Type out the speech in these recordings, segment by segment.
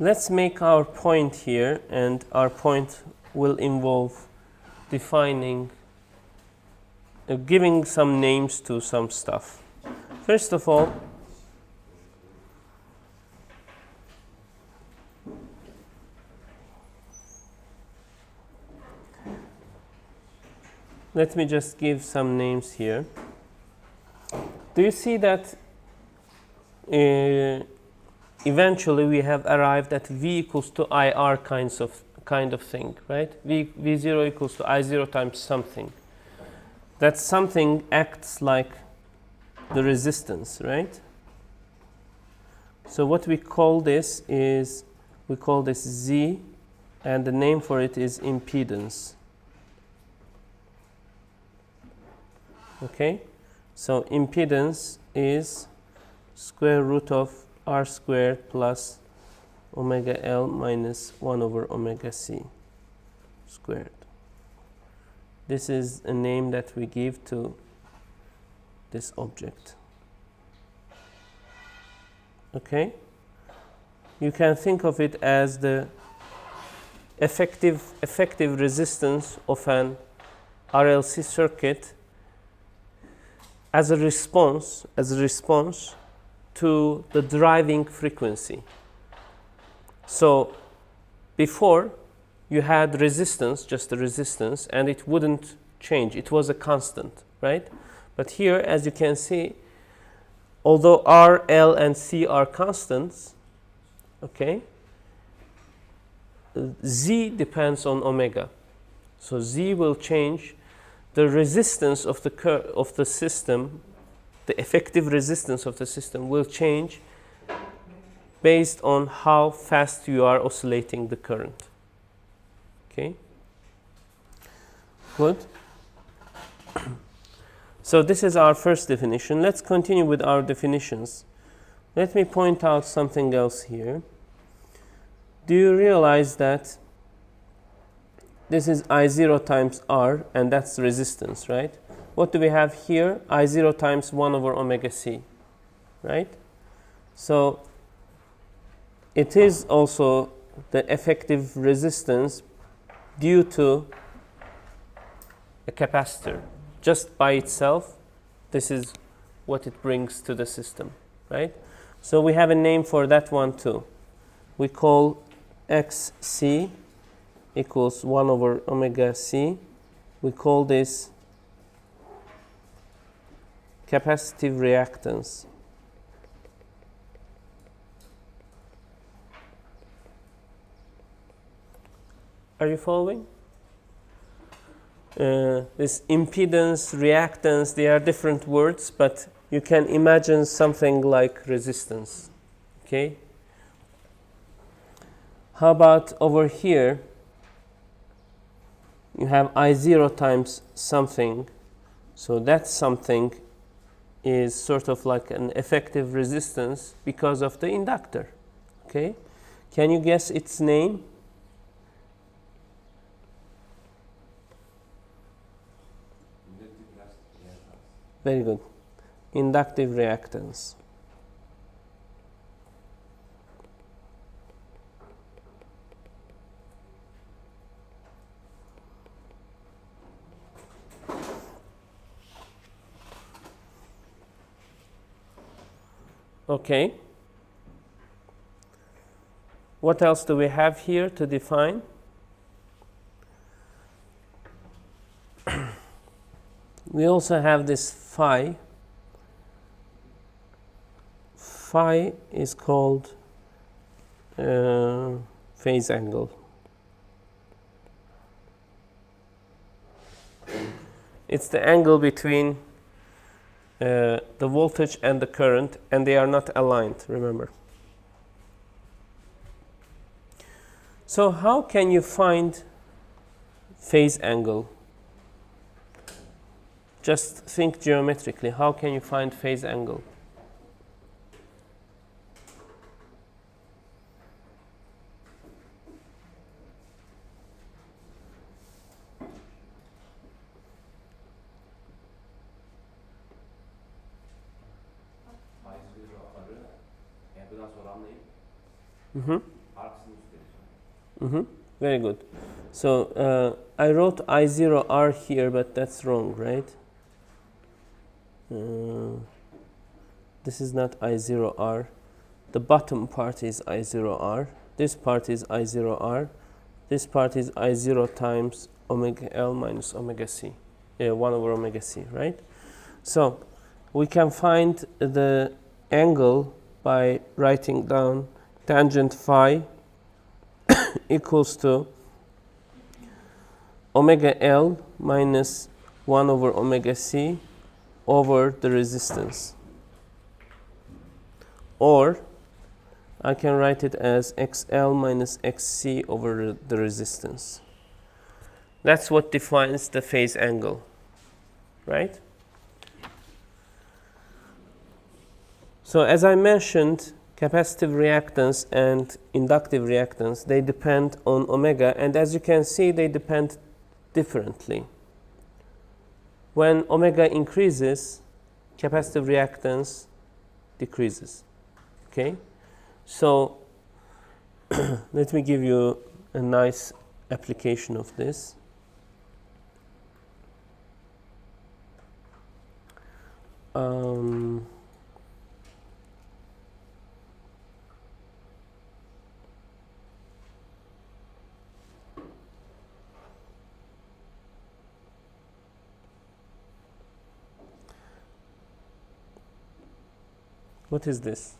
Let's make our point here, and our point will involve defining, giving some names to some stuff. First of all, let me just give some names here. Do you see that eventually we have arrived at V equals to IR kind of thing, right? V0 equals to I0 times something. That something acts like the resistance, right? So what we call this is, we call this Z, and the name for it is impedance. Okay? So impedance is square root of R squared plus omega L minus 1 over omega C squared. This is a name that we give to this object. Okay? You can think of it as the effective resistance of an RLC circuit as a response to the driving frequency. So before you had resistance, just the resistance, and it wouldn't change. It was a constant, right? But here, as you can see, although R, L, and C are constants, okay, Z depends on omega. So Z will change. The resistance of the system, the effective resistance of the system will change based on how fast you are oscillating the current. Okay? Good. So this is our first definition. Let's continue with our definitions. Let me point out something else here. Do you realize that this is I0 times R, and that's resistance, right? What do we have here? I0 times 1 over omega C, right? So it is also the effective resistance due to a capacitor. Just by itself, this is what it brings to the system, right? So we have a name for that one too. We call XC equals 1 over omega C. We call this capacitive reactance. Are you following? This impedance, reactance, they are different words, but you can imagine something like resistance. Okay? How about over here? You have I0 times something. So that something is sort of like an effective resistance because of the inductor. Okay? Can you guess its name? Very good. Inductive reactance. Okay. What else do we have here to define? We also have this phi. Phi is called phase angle. It's the angle between the voltage and the current, and they are not aligned, remember. So how can you find phase angle? Just think geometrically. How can you find phase angle? Very good. So I wrote I0R here, but that's wrong, right? This is not I0R. The bottom part is I0R. This part is I0R. This part is I0 times omega L minus omega C. 1 over omega C, right? So we can find the angle by writing down tangent phi equals to omega L minus 1 over omega C over the resistance. Or I can write it as XL minus XC over the resistance. That's what defines the phase angle, right? So as I mentioned, capacitive reactance and inductive reactance, they depend on omega, and as you can see, they depend differently. When omega increases, capacitive reactance decreases. Okay? So let me give you a nice application of this. What is this?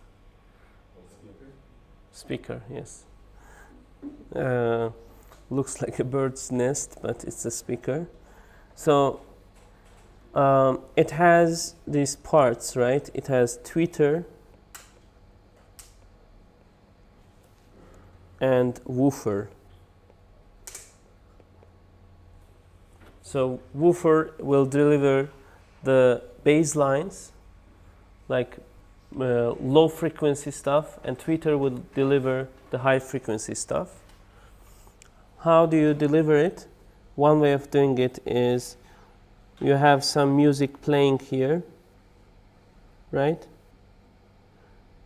Speaker, yes. Looks like a bird's nest, but it's a speaker. So it has these parts, right? It has tweeter and woofer. So woofer will deliver the bass lines, like low frequency stuff, and tweeter will deliver the high frequency stuff. How do you deliver it? One way of doing it is you have some music playing here, right?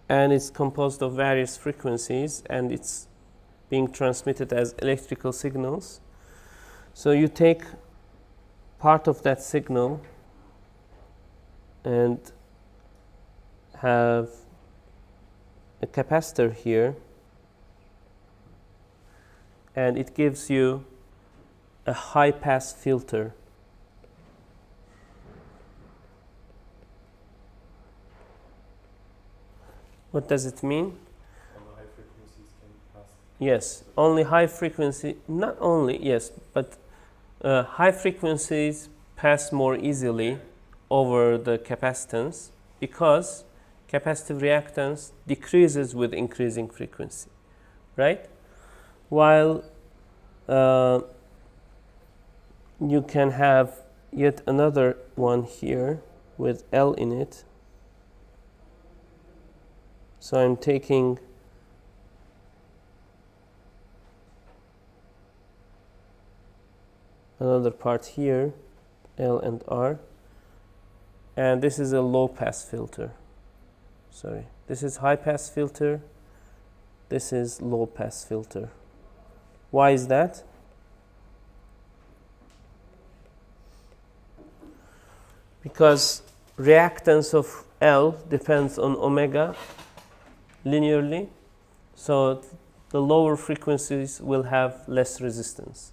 And it's composed of various frequencies, and it's being transmitted as electrical signals. So you take part of that signal and have a capacitor here, and it gives you a high pass filter. What does it mean? Only high frequencies can pass. Yes, only high frequency, not only, yes, but high frequencies pass more easily over the capacitance because capacitive reactance decreases with increasing frequency, right? While you can have yet another one here with L in it. So I'm taking another part here, L and R, and this is a low pass filter. Sorry, this is high pass filter, this is low pass filter. Why is that? Because reactance of L depends on omega linearly, so the lower frequencies will have less resistance.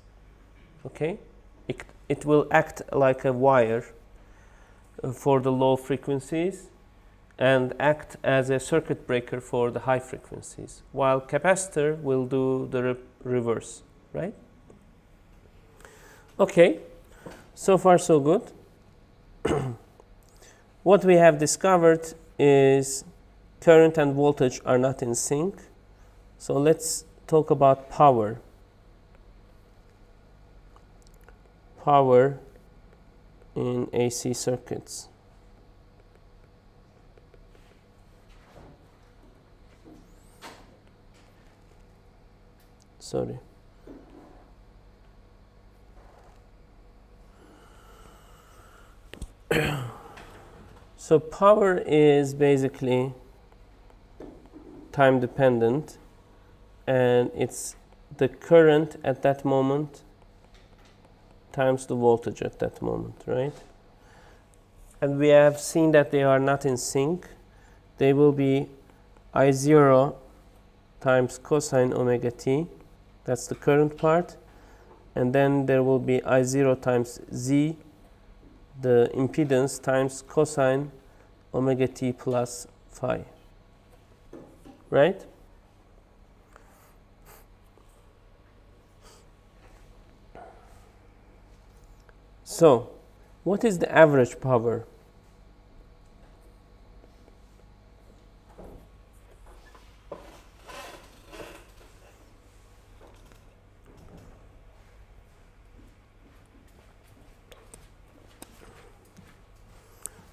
Okay? It will act like a wire for the low frequencies and act as a circuit breaker for the high frequencies, while capacitor will do the reverse, right? Okay, so far so good. What we have discovered is current and voltage are not in sync. So let's talk about power. Power in AC circuits. Sorry. So power is basically time dependent, and it's the current at that moment times the voltage at that moment, right? And we have seen that they are not in sync. They will be I0 times cosine omega t, that's the current part, and then there will be I0 times Z, the impedance, times cosine omega t plus phi, right? So, what is the average power?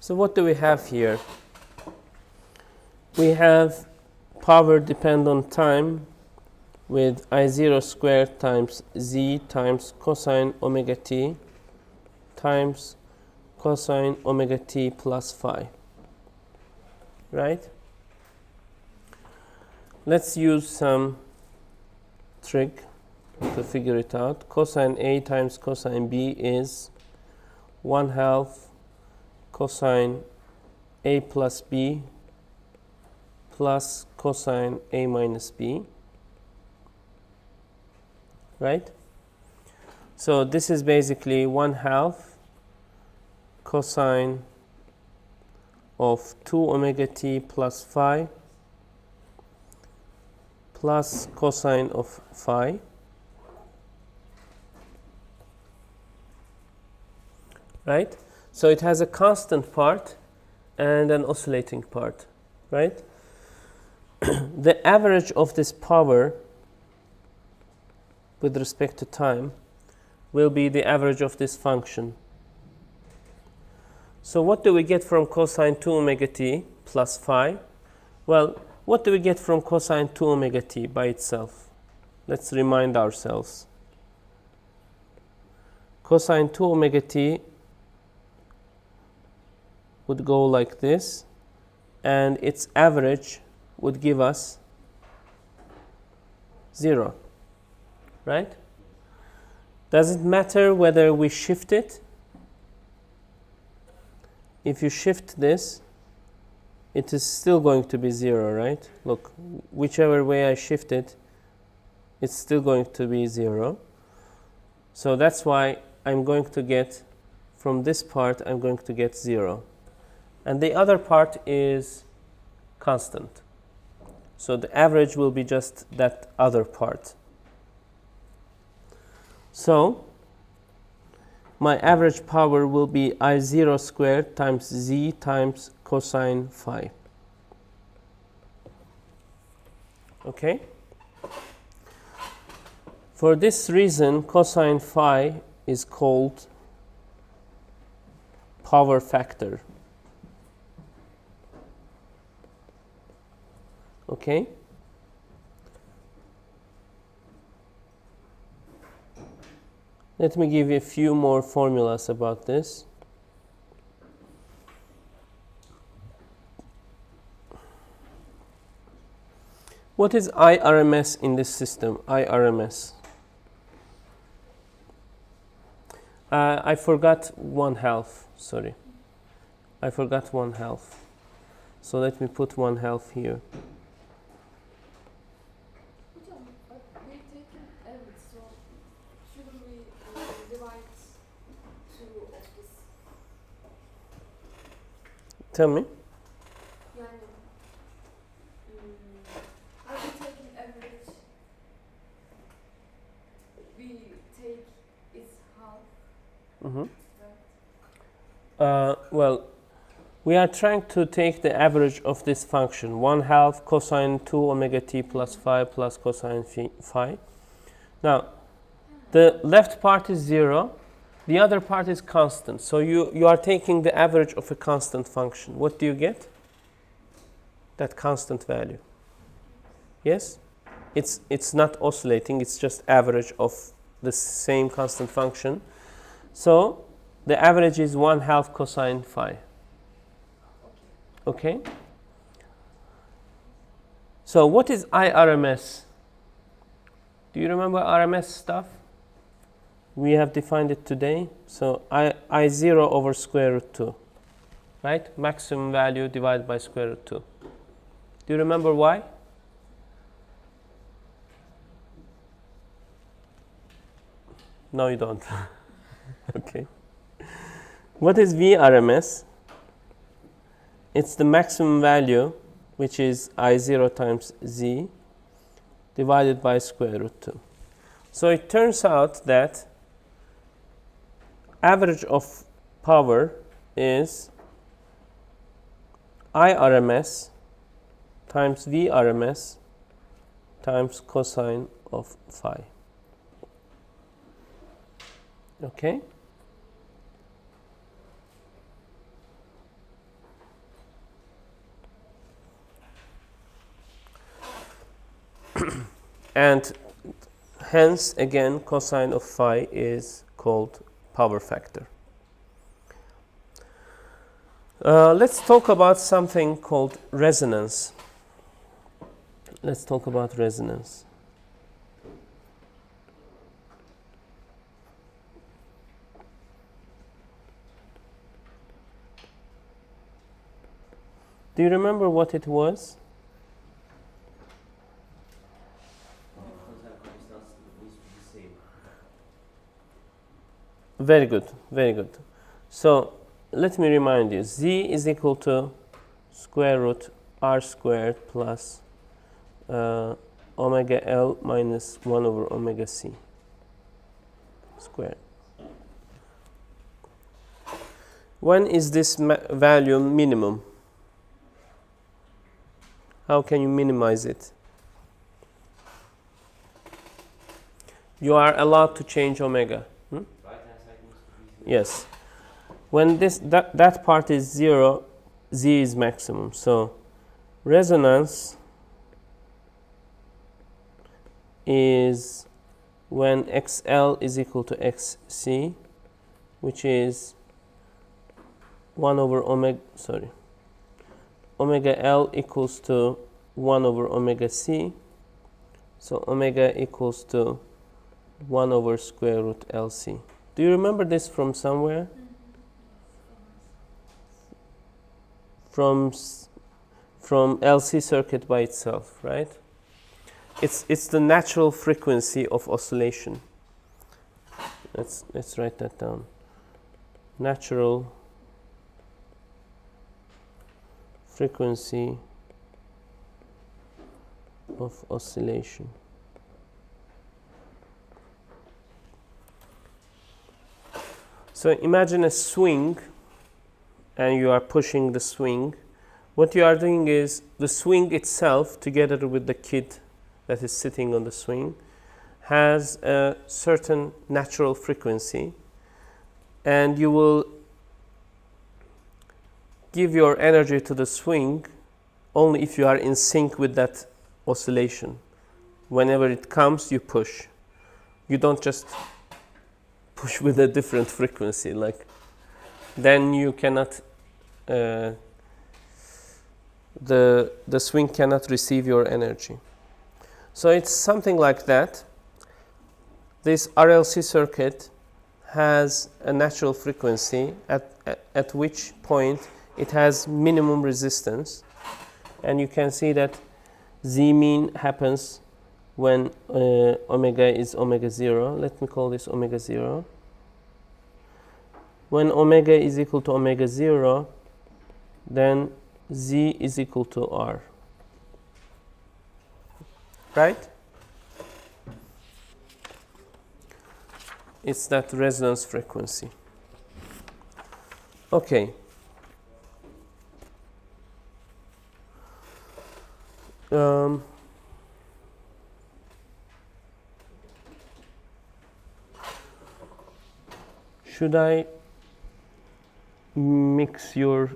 So what do we have here? We have power depend on time with I0 squared times Z times cosine omega t times cosine omega t plus phi, right? Let's use some trick to figure it out. Cosine A times cosine B is 1/2 cosine A plus B plus cosine A minus B, right? So this is basically 1/2 cosine of 2 omega t plus phi plus cosine of phi, right? So it has a constant part and an oscillating part, right? The average of this power with respect to time will be the average of this function. So what do we get from cosine 2 omega t plus phi? Well, what do we get from cosine 2 omega t by itself? Let's remind ourselves. Cosine 2 omega t would go like this, and its average would give us 0, right? Does it matter whether we shift it? If you shift this, it is still going to be 0, right? Look, whichever way I shift it, it's still going to be 0. So that's why I'm going to get, from this part, I'm going to get 0. And the other part is constant. So the average will be just that other part. So my average power will be I0 squared times Z times cosine phi. Okay? For this reason, cosine phi is called power factor. Okay? Let me give you a few more formulas about this. What is IRMS in this system? IRMS. I forgot 1/2. Sorry. I forgot 1/2. So let me put 1/2 here. Tell me. Are we taking average? We take its half. Mm-hmm. Right? Well, we are trying to take the average of this function, 1/2 cosine 2 omega t plus phi plus cosine phi. Now, the left part is 0. The other part is constant. So you are taking the average of a constant function. What do you get? That constant value. Yes? It's not oscillating. It's just average of the same constant function. So the average is 1/2 cosine phi. Okay? So what is IRMS? Do you remember RMS stuff? We have defined it today. So I0 over square root 2, right? Maximum value divided by square root 2. Do you remember why? No, you don't. Okay. What is VRMS? It's the maximum value, which is I0 times Z divided by square root 2. So it turns out that average of power is IRMS times VRMS times cosine of phi. Okay? And hence, again, cosine of phi is called power factor. Let's talk about something called resonance. Let's talk about resonance. Do you remember what it was? Very good, very good. So let me remind you, Z is equal to square root R squared plus omega L minus 1 over omega C squared. When is this value minimum? How can you minimize it? You are allowed to change omega. Yes. When that part is 0, Z is maximum. So resonance is when XL is equal to XC, which is 1 over omega, omega L equals to 1 over omega C. So omega equals to 1 over square root LC. Do you remember this from somewhere? From LC circuit by itself, right? It's the natural frequency of oscillation. Let's write that down. Natural frequency of oscillation. So imagine a swing, and you are pushing the swing. What you are doing is the swing itself, together with the kid that is sitting on the swing, has a certain natural frequency, and you will give your energy to the swing only if you are in sync with that oscillation. Whenever it comes, you push. You don't just push with a different frequency, like then you cannot the swing cannot receive your energy. So it's something like that. This RLC circuit has a natural frequency at which point it has minimum resistance, and you can see that Z mean happens when omega is omega 0. Let me call this omega 0. When omega is equal to omega 0, then Z is equal to R. Right? It's that resonance frequency. Okay. Should I mix your...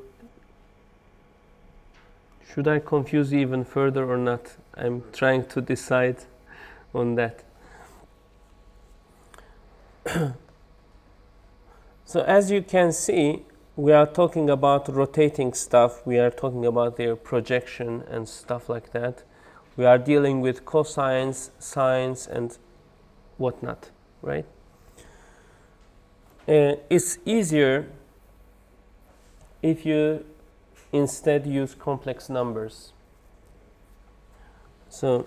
Should I confuse you even further or not? I'm trying to decide on that. So as you can see, we are talking about rotating stuff. We are talking about their projection and stuff like that. We are dealing with cosines, sines, and whatnot, right? It's easier if you instead use complex numbers. So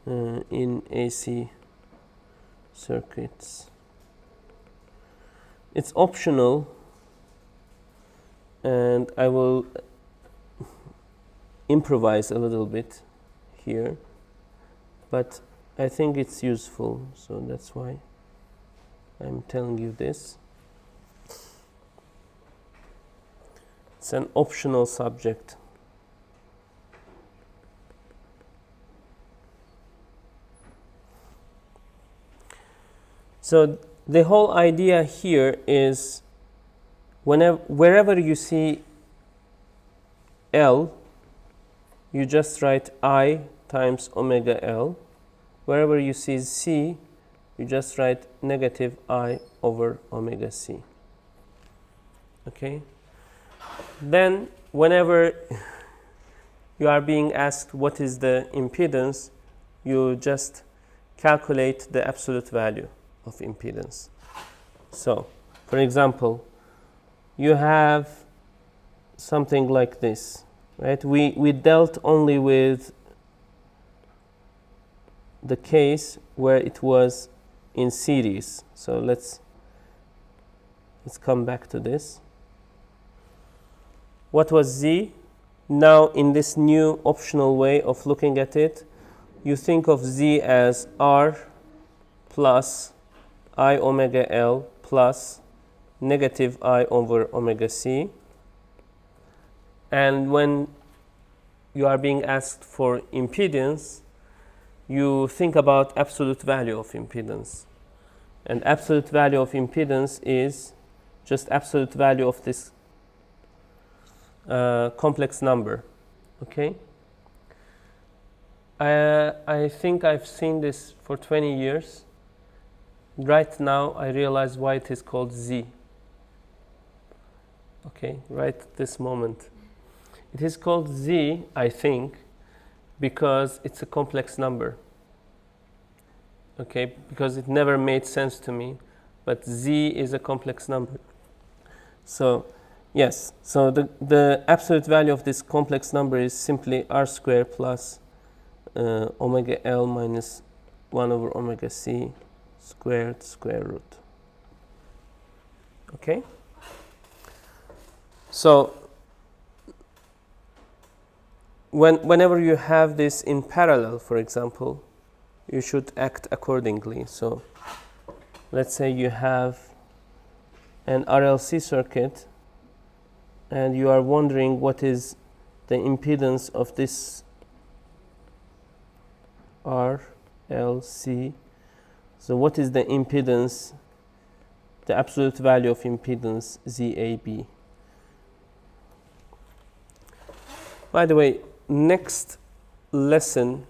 in AC circuits, it's optional, and I will improvise a little bit here, but I think it's useful, so that's why I'm telling you this. It's an optional subject. So the whole idea here is wherever you see L, you just write I times omega L. Wherever you see C, you just write negative I over omega C. Okay? Then whenever you are being asked what is the impedance, you just calculate the absolute value of impedance. So, for example, you have something like this, right? We dealt only with the case where it was in series. So let's come back to this. What was Z? Now, in this new optional way of looking at it, you think of Z as R plus I omega L plus negative I over omega C. And when you are being asked for impedance, you think about absolute value of impedance. And absolute value of impedance is just absolute value of this complex number. Okay? I think I've seen this for 20 years. Right now, I realize why it is called Z. Okay, right this moment. It is called Z, I think, because it's a complex number. Okay, because it never made sense to me, but Z is a complex number. So, yes, so the absolute value of this complex number is simply R squared plus omega L minus 1 over omega C squared square root. Okay? So, whenever you have this in parallel, for example, you should act accordingly. So, let's say you have an RLC circuit and you are wondering what is the impedance of this RLC. So what is the impedance, the absolute value of impedance ZAB? By the way, next lesson,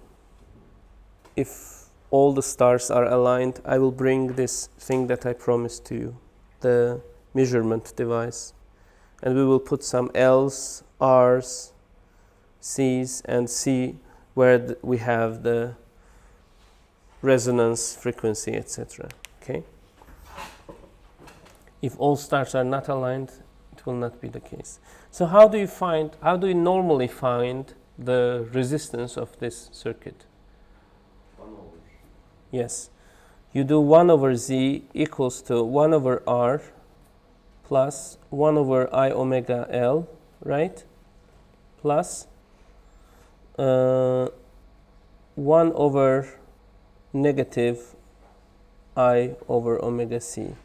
if all the stars are aligned, I will bring this thing that I promised to you, the measurement device. And we will put some L's, R's, C's, and see where we have the resonance frequency, etc. Okay? If all stars are not aligned, it will not be the case. So how do you normally find the resistance of this circuit? 1 over. Yes. You do 1 over Z equals to 1 over R plus 1 over I omega L, right? Plus 1 over negative I over omega C.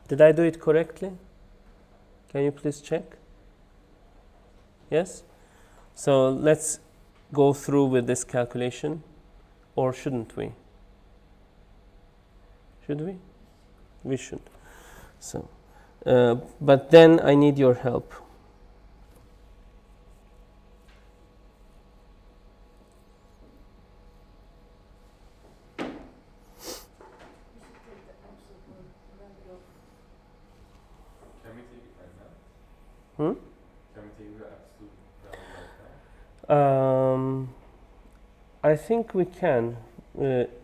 Did I do it correctly? Can you please check? Yes? So let's go through with this calculation, or shouldn't we? Should we? We should. So, but then I need your help. Hmm? Can we take the absolute value like that? I think we can.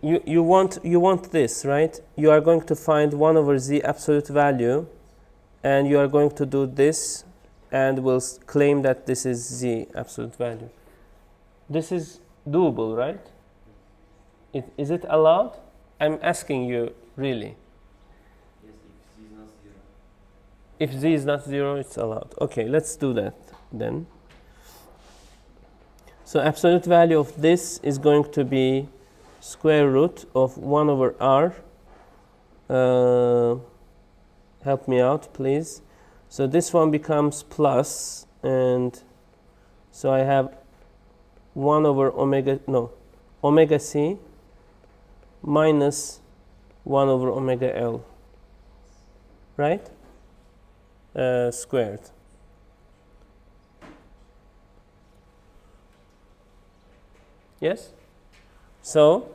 You want this, right? You are going to find 1 over z absolute value, and you are going to do this, and we'll claim that this is z absolute value. This is doable, right? Is it allowed? I'm asking you, really. Yes, if z is not 0. If z is not 0, it's allowed. Okay, let's do that then. So absolute value of this is going to be square root of 1 over r. Help me out, please. So this one becomes plus, and so I have 1 over omega c minus 1 over omega L, right? Squared. Yes? So,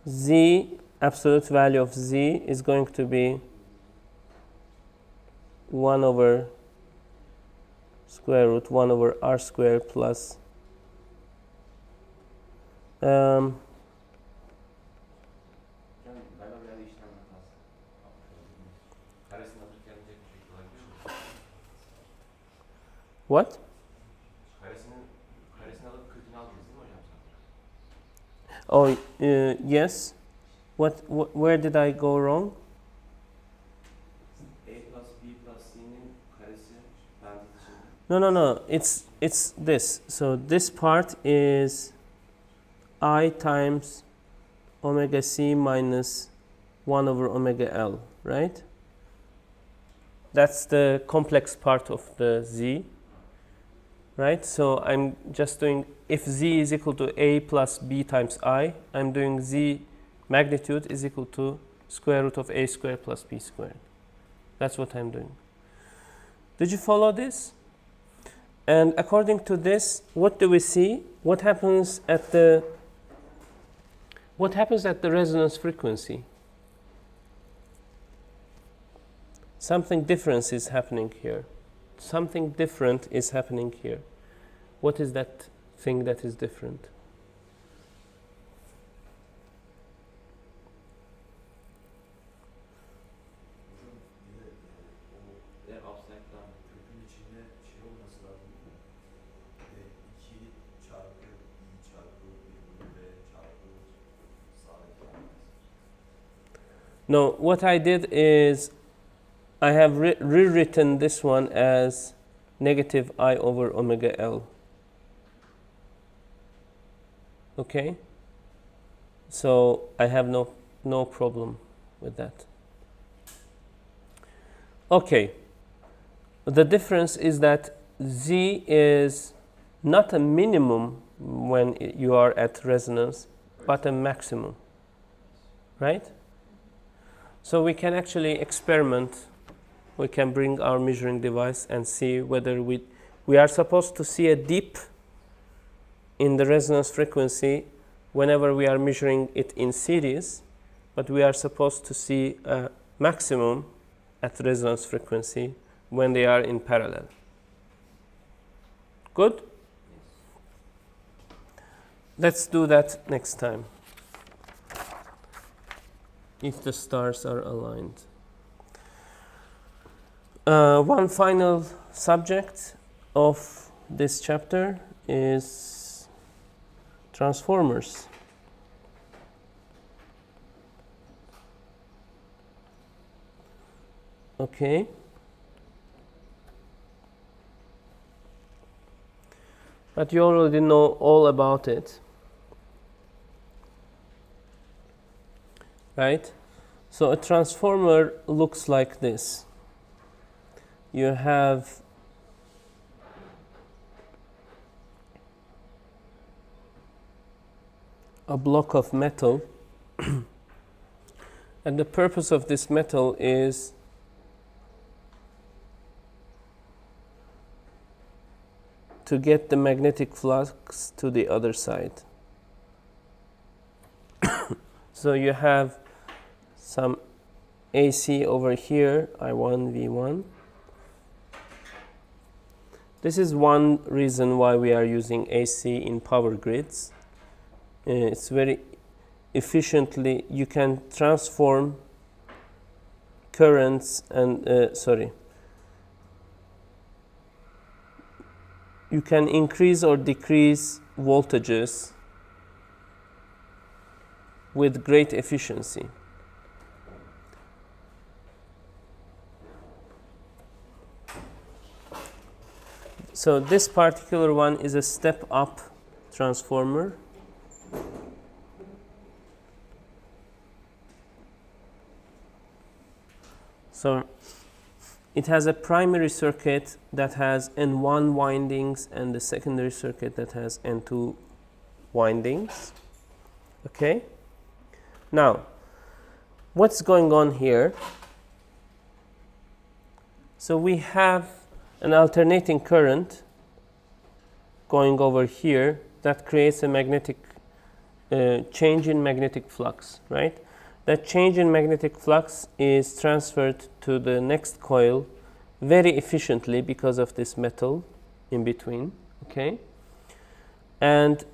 z, absolute value of z is going to be 1 over square root 1 over r squared plus Hocam galiba bir yerde işlem hatası yapmış oldum. Karesini alırken tek bir şekilde olabilir mi? what? Karesini alıp kökünü aldınız değil mi hocam sen? Oh, yes. Where did I go wrong? A plus B plus C'nin karesi parantez içinde. No. It's this. So this part is I times omega c minus 1 over omega L, right? That's the complex part of the z, right? So I'm just doing, if z is equal to a plus b times I, I'm doing z magnitude is equal to square root of a squared plus b squared. That's what I'm doing. Did you follow this? And according to this, what do we see? What happens at the resonance frequency? Something different is happening here. Something different is happening here. What is that thing that is different? Ve upside'dan Kökün içinde şey olması lazım. 2 çarpı i çarpı 1 bölü b çarpı sağdaki. No, what I did is I have rewritten this one as negative I over omega L. Okay? So I have no problem with that. Okay. The difference is that Z is not a minimum when you are at resonance, but a maximum. Right? So we can actually experiment. We can bring our measuring device and see whether we are supposed to see a dip in the resonance frequency whenever we are measuring it in series, but we are supposed to see a maximum at resonance frequency when they are in parallel. Good? Let's do that next time, if the stars are aligned. One final subject of this chapter is transformers. Okay. But you already know all about it, right? So a transformer looks like this. You have a block of metal, and the purpose of this metal is to get the magnetic flux to the other side. So you have some AC over here, I1, V1, This is one reason why we are using AC in power grids. It's very efficiently, you can transform currents and you can increase or decrease voltages with great efficiency. So this particular one is a step up transformer. So it has a primary circuit that has N1 windings and the secondary circuit that has N2 windings. Okay. Now, what's going on here? So we have an alternating current going over here that creates a magnetic change in magnetic flux, right? That change in magnetic flux is transferred to the next coil very efficiently because of this metal in between, okay? And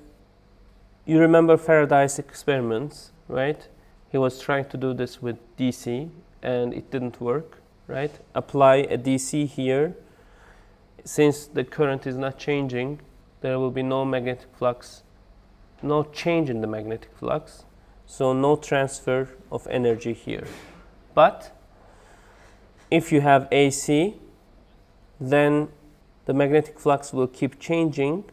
you remember Faraday's experiments, right? He was trying to do this with DC and it didn't work, right? Apply a DC here. Since the current is not changing, there will be no magnetic flux, no change in the magnetic flux, so no transfer of energy here. But if you have AC, then the magnetic flux will keep changing,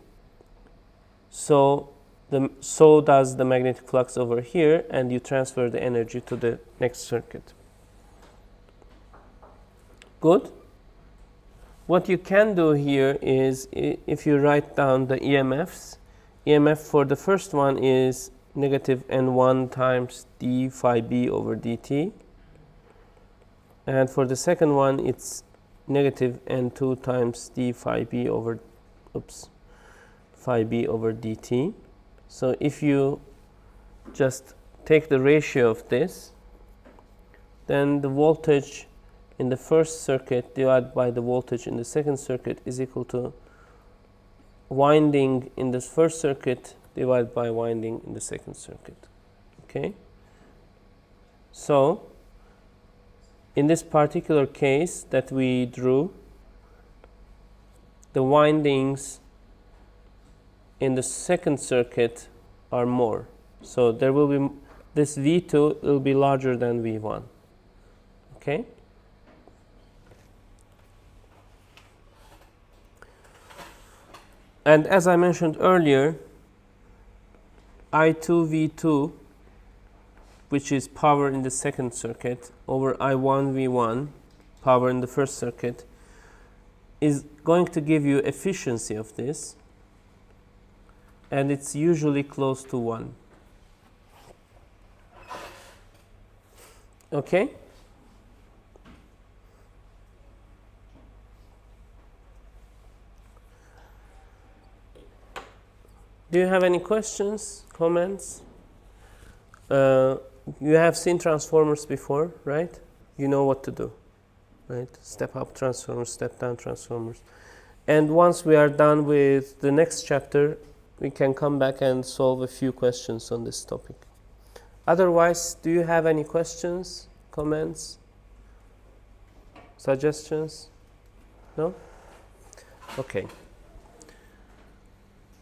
so does the magnetic flux over here, and you transfer the energy to the next circuit. Good? What you can do here is, if you write down the EMFs, EMF for the first one is negative N1 times d phi b over dt. And for the second one, it's negative N2 times d phi b over, phi b over dt. So if you just take the ratio of this, then the voltage in the first circuit divided by the voltage in the second circuit is equal to winding in this first circuit divided by winding in the second circuit. Okay? So, in this particular case that we drew, the windings in the second circuit are more. So there will be, this V2 will be larger than V1. Okay? And as I mentioned earlier, I2 V2, which is power in the second circuit, over I1 V1, power in the first circuit, is going to give you efficiency of this, and it's usually close to 1. Okay? Do you have any questions, comments? You have seen transformers before, right? You know what to do, right? Step up transformers, step down transformers. And once we are done with the next chapter, we can come back and solve a few questions on this topic. Otherwise, do you have any questions, comments, suggestions? No? Okay.